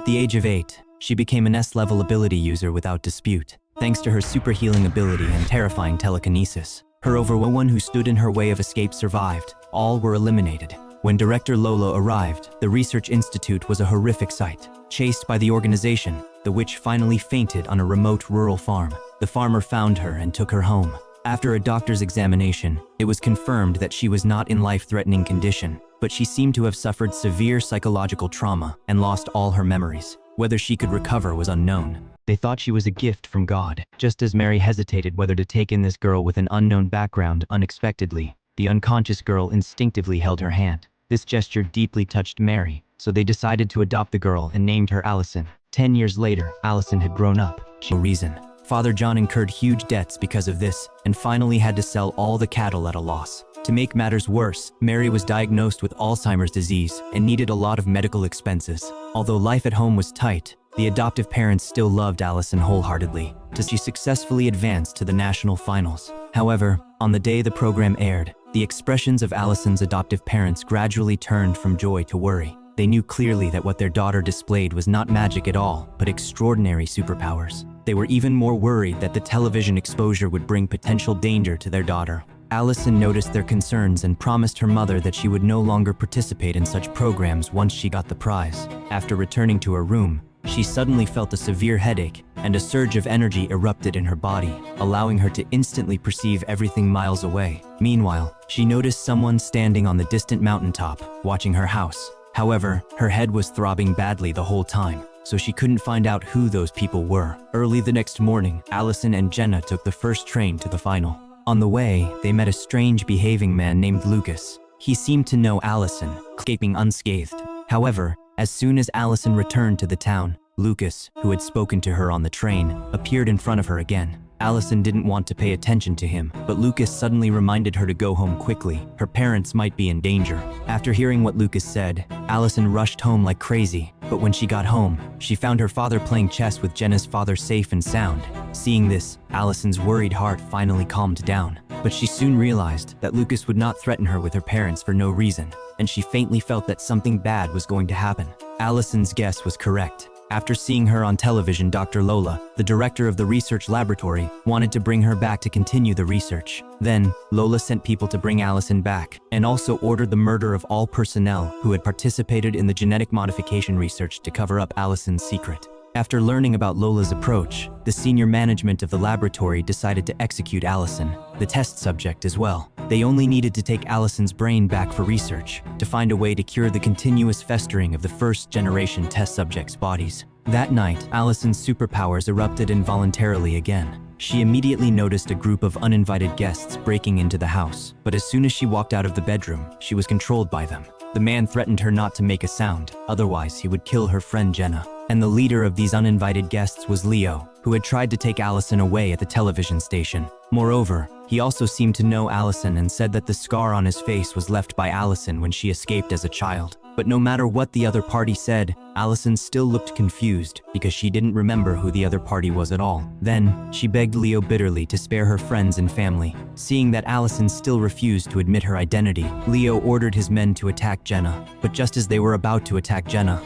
At the age of 8, she became an S-level ability user without dispute, thanks to her super healing ability and terrifying telekinesis. Her one who stood in her way of escape survived. All were eliminated. When Director Lolo arrived, the research institute was a horrific sight. Chased by the organization, the witch finally fainted on a remote rural farm. The farmer found her and took her home. After a doctor's examination, it was confirmed that she was not in life-threatening condition, but she seemed to have suffered severe psychological trauma and lost all her memories. Whether she could recover was unknown. They thought she was a gift from God. Just as Mary hesitated whether to take in this girl with an unknown background unexpectedly, the unconscious girl instinctively held her hand. This gesture deeply touched Mary, so they decided to adopt the girl and named her Allison. 10 years later, Allison had grown up. No reason. Father John incurred huge debts because of this, and finally had to sell all the cattle at a loss. To make matters worse, Mary was diagnosed with Alzheimer's disease and needed a lot of medical expenses. Although life at home was tight, the adoptive parents still loved Allison wholeheartedly, till she successfully advanced to the national finals. However, on the day the program aired, the expressions of Allison's adoptive parents gradually turned from joy to worry. They knew clearly that what their daughter displayed was not magic at all, but extraordinary superpowers. They were even more worried that the television exposure would bring potential danger to their daughter. Allison noticed their concerns and promised her mother that she would no longer participate in such programs once she got the prize. After returning to her room, she suddenly felt a severe headache, and a surge of energy erupted in her body, allowing her to instantly perceive everything miles away. Meanwhile, she noticed someone standing on the distant mountaintop, watching her house. However, her head was throbbing badly the whole time, so she couldn't find out who those people were. Early the next morning, Allison and Jenna took the first train to the final. On the way, they met a strange behaving man named Lucas. He seemed to know Allison, escaping unscathed. However, as soon as Allison returned to the town, Lucas, who had spoken to her on the train, appeared in front of her again. Allison didn't want to pay attention to him, but Lucas suddenly reminded her to go home quickly. Her parents might be in danger. After hearing what Lucas said, Allison rushed home like crazy. But when she got home, she found her father playing chess with Jenna's father safe and sound. Seeing this, Allison's worried heart finally calmed down. But she soon realized that Lucas would not threaten her with her parents for no reason, and she faintly felt that something bad was going to happen. Allison's guess was correct. After seeing her on television, Dr. Lola, the director of the research laboratory, wanted to bring her back to continue the research. Then, Lola sent people to bring Allison back, and also ordered the murder of all personnel who had participated in the genetic modification research to cover up Allison's secret. After learning about Lola's approach, the senior management of the laboratory decided to execute Allison, the test subject as well. They only needed to take Allison's brain back for research, to find a way to cure the continuous festering of the first-generation test subjects' bodies. That night, Allison's superpowers erupted involuntarily again. She immediately noticed a group of uninvited guests breaking into the house, but as soon as she walked out of the bedroom, she was controlled by them. The man threatened her not to make a sound, otherwise he would kill her friend Jenna. And the leader of these uninvited guests was Leo, who had tried to take Allison away at the television station. Moreover, he also seemed to know Allison and said that the scar on his face was left by Allison when she escaped as a child. But no matter what the other party said, Allison still looked confused because she didn't remember who the other party was at all. Then, she begged Leo bitterly to spare her friends and family. Seeing that Allison still refused to admit her identity, Leo ordered his men to attack Jenna. But just as they were about to attack Jenna,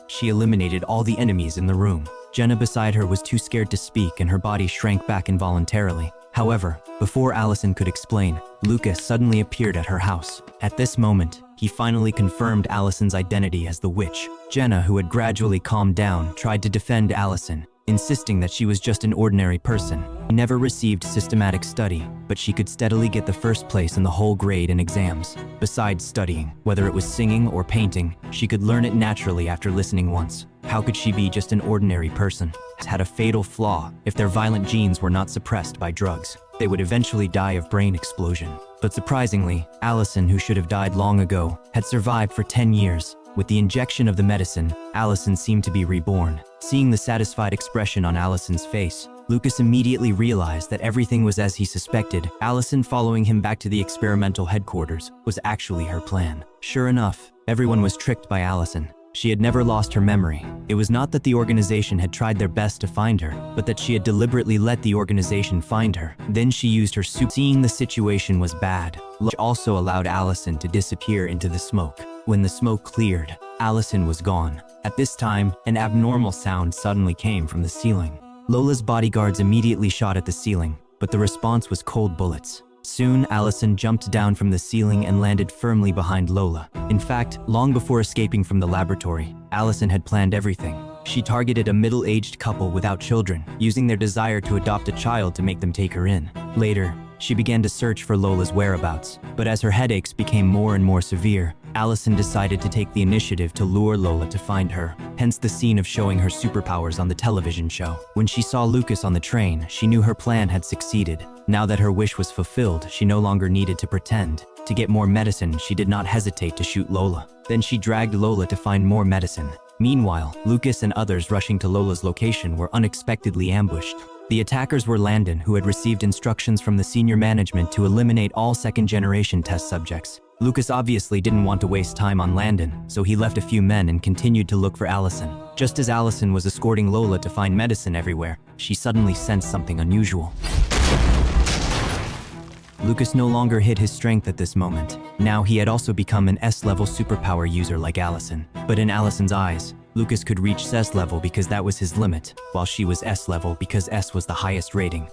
she eliminated all the enemies in the room. Jenna beside her was too scared to speak and her body shrank back involuntarily. However, before Allison could explain, Lucas suddenly appeared at her house. At this moment, he finally confirmed Allison's identity as the witch. Jenna, who had gradually calmed down, tried to defend Allison, insisting that she was just an ordinary person. She never received systematic study, but she could steadily get the first place in the whole grade in exams. Besides studying, whether it was singing or painting, she could learn it naturally after listening once. How could she be just an ordinary person? It had a fatal flaw. If their violent genes were not suppressed by drugs, they would eventually die of brain explosion. But surprisingly, Allison, who should have died long ago, had survived for 10 years. With the injection of the medicine, Allison seemed to be reborn. Seeing the satisfied expression on Allison's face, Lucas immediately realized that everything was as he suspected. Allison following him back to the experimental headquarters was actually her plan. Sure enough, everyone was tricked by Allison. She had never lost her memory. It was not that the organization had tried their best to find her, but that she had deliberately let the organization find her. Then she used her super. Seeing the situation was bad, Luch also allowed Allison to disappear into the smoke. When the smoke cleared, Allison was gone. At this time, an abnormal sound suddenly came from the ceiling. Lola's bodyguards immediately shot at the ceiling, but the response was cold bullets. Soon, Allison jumped down from the ceiling and landed firmly behind Lola. In fact, long before escaping from the laboratory, Allison had planned everything. She targeted a middle-aged couple without children, using their desire to adopt a child to make them take her in. Later, she began to search for Lola's whereabouts, but as her headaches became more and more severe, Allison decided to take the initiative to lure Lola to find her, hence the scene of showing her superpowers on the television show. When she saw Lucas on the train, she knew her plan had succeeded. Now that her wish was fulfilled, she no longer needed to pretend. To get more medicine, she did not hesitate to shoot Lola. Then she dragged Lola to find more medicine. Meanwhile, Lucas and others rushing to Lola's location were unexpectedly ambushed. The attackers were Landon, who had received instructions from the senior management to eliminate all second-generation test subjects. Lucas obviously didn't want to waste time on Landon, so he left a few men and continued to look for Allison. Just as Allison was escorting Lola to find medicine everywhere, she suddenly sensed something unusual. Lucas no longer hid his strength at this moment. Now he had also become an S-level superpower user like Allison. But in Allison's eyes, Lucas could reach S level because that was his limit, while she was S level because S was the highest rating.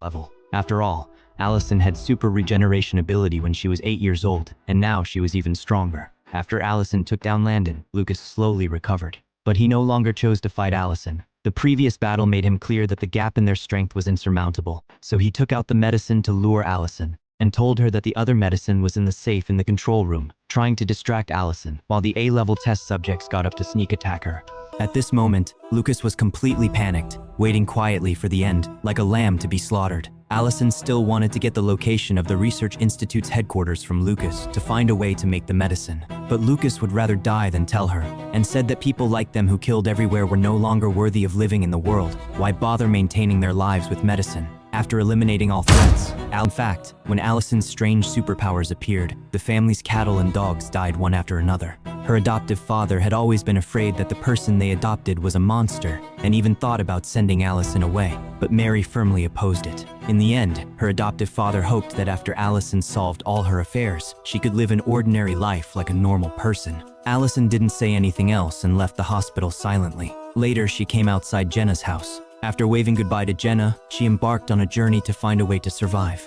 Level. After all, Allison had super regeneration ability when she was 8 years old, and now she was even stronger. After Allison took down Landon, Lucas slowly recovered. But he no longer chose to fight Allison. The previous battle made him clear that the gap in their strength was insurmountable, so he took out the medicine to lure Allison, and told her that the other medicine was in the safe in the control room, trying to distract Allison, while the A-level test subjects got up to sneak attack her. At this moment, Lucas was completely panicked, waiting quietly for the end, like a lamb to be slaughtered. Allison still wanted to get the location of the Research Institute's headquarters from Lucas to find a way to make the medicine. But Lucas would rather die than tell her, and said that people like them who killed everywhere were no longer worthy of living in the world. Why bother maintaining their lives with medicine? After eliminating all threats, in fact, when Allison's strange superpowers appeared, the family's cattle and dogs died one after another. Her adoptive father had always been afraid that the person they adopted was a monster, and even thought about sending Allison away, but Mary firmly opposed it. In the end, her adoptive father hoped that after Allison solved all her affairs, she could live an ordinary life like a normal person. Allison didn't say anything else and left the hospital silently. Later, she came outside Jenna's house. After waving goodbye to Jenna, she embarked on a journey to find a way to survive.